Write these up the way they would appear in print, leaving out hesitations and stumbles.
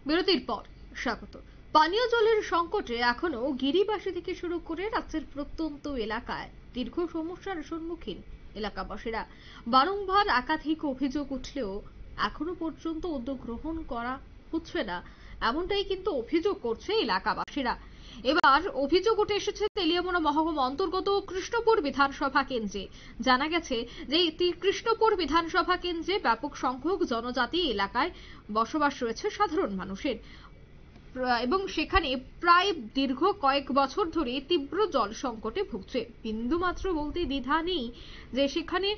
বিরতির পর স্বাগত। পানীয় জলের সংকটে এখনো গিরিবাসী থেকে শুরু করে রাজ্যের প্রত্যন্ত এলাকায় দীর্ঘ সমস্যার সম্মুখীন এলাকাবাসীরা। বারংবার একাধিক অভিযোগ উঠলেও এখনো পর্যন্ত উদ্যোগ গ্রহণ করা হচ্ছে না, এমনটাই কিন্তু অভিযোগ করছে এলাকাবাসীরা। এবার অভিযোগ উঠে এসেছে তেলিয়ামুড়া মহকুমা অন্তর্গত কৃষ্ণপুর বিধানসভা কেন্দ্রে। জানা গেছে যে কৃষ্ণপুর বিধানসভা কেন্দ্রে ব্যাপক সংখ্যক জনজাতি এলাকায় বসবাস রয়েছে সাধারণ মানুষের, এবং সেখানে প্রায় দীর্ঘ কয়েক বছর ধরে তীব্র জল সংকটে ভুগছে। বিন্দুমাত্র বলতে দ্বিধা নেই যে সেখানে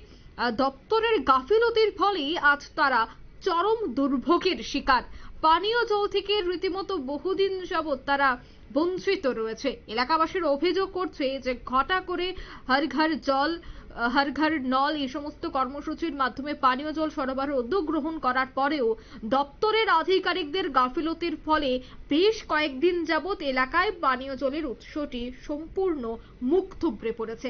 দপ্তরের গাফিলতির ফলে আজ তারা চরম দুর্ভোগের শিকার। পানীয় জল থেকে রীতিমতো বহুদিন যাবৎ তারা বঞ্চিত রয়েছে। এলাকাবাসীর অভিযোগ করছে যে ঘটা করে হর ঘর জল, হর ঘর নল এই সমস্ত কর্মসূচির মাধ্যমে পানীয় জল সরবরাহ উদ্যোগ গ্রহণ করার পরেও দপ্তরের আধিকারিকদের গাফিলতির ফলে বেশ কয়েকদিন যাবৎ এলাকায় পানীয় জলের উৎসটি সম্পূর্ণ মুখ থুবড়ে পড়েছে।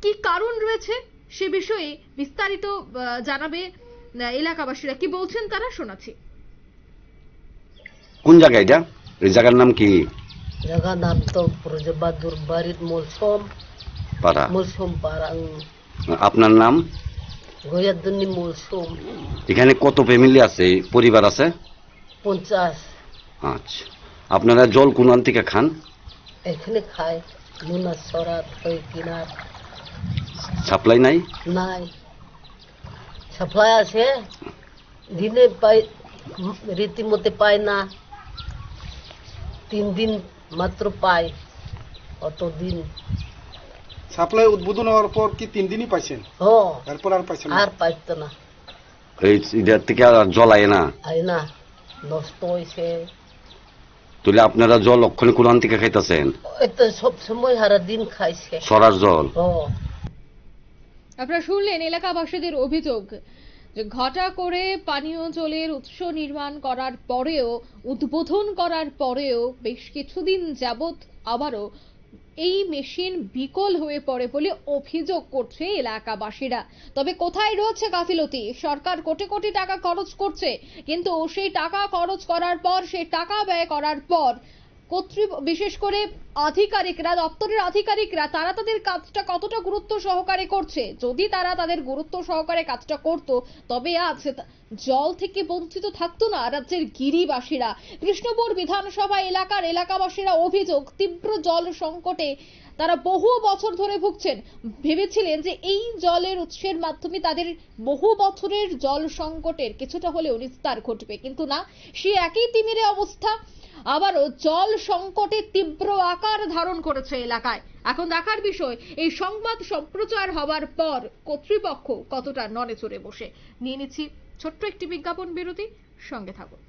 কি কারণ রয়েছে সে বিষয়ে বিস্তারিত জানাবে এলাকাবাসীরা, কি বলছেন তারা শোনাচ্ছি। কোন জায়গা এটা? এই জায়গার নাম কি? জায়গার নাম তো প্রজবাদুর বাড়ির মলসম পাড়া। মলসম পাড়া। আপনার নাম? গয়াদুন্নি মলসম। এখানে কত ফ্যামিলি আছে, পরিবার আছে? 50। আচ্ছা, আপনারা জল কোন থেকে খান? এখানে খায় নুনা সরাত হয়ে কিনার। সাপ্লাই নাই? নাই, সাপ্লাই আছে দিনে পাই, রীতিমতো পায় না। 3 দিন মাত্র পায়, অতদিন সাপ্লাই উদ্বোধন হওয়ার পর কি 3 দিনই পাইছেন? এরপর আর পাইছেন? আর পাইতো না। এই ইদার থেকে আর জল আয় না? আয় না, নষ্ট হয়েছে। তাহলে আপনারা জল অক্ষণে কোন থেকে খাইতেছেন? তো সব সময় সারা দিন খাইছে সরার জল। আপনারা শুনলেন এলাকাবাসীদের অভিযোগ যে ঘটা করে পানীয় জলের উৎস নির্মাণ করার পরেও, উদ্বোধন করার পরেও বেশ কিছুদিন যাবৎ আবারও এই মেশিন বিকল হয়ে পড়ে বলে অভিযোগ করছে এলাকাবাসীরা। তবে কোথায় রয়েছে গাফিলতি? সরকার কোটি কোটি টাকা খরচ করছে, কিন্তু সেই টাকা খরচ করার পর, সেই টাকা ব্যয় করার পর বিশেষ করে আধিকারিকরা, দপ্তরের আধিকারিকরা, তারা তাদের কাজটা কতটা গুরুত্ব সহকারে করছে? যদি তারা তাদের গুরুত্ব সহকারে কাজটা করত, তবে আজ জল থেকে বঞ্চিত থাকতো না রাজ্যের গিরিবাসীরা। কৃষ্ণপুর বিধানসভা এলাকার এলাকাবাসীরা অভিযোগ, তীব্র জল সংকটে তারা বহু বছর ধরে ভুগছেন। ভেবেছিলেন যে এই জলের উৎসের মাধ্যমে তাদের বহু বছরের জল সংকটের কিছুটা হলেও নিস্তার ঘটবে, কিন্তু না, সে একই তিমিরে অবস্থা। আবারও জল সংকটে তীব্র আকার ধারণ করেছে এলাকায়। এখন দেখার বিষয়, এই সংবাদ সম্প্রচার হওয়ার পর কর্তৃপক্ষ কতটা নড়ে চড়ে বসে। নিয়ে নিচ্ছি ছোট্ট একটি বিজ্ঞাপন বিরতি, সঙ্গে থাকুন।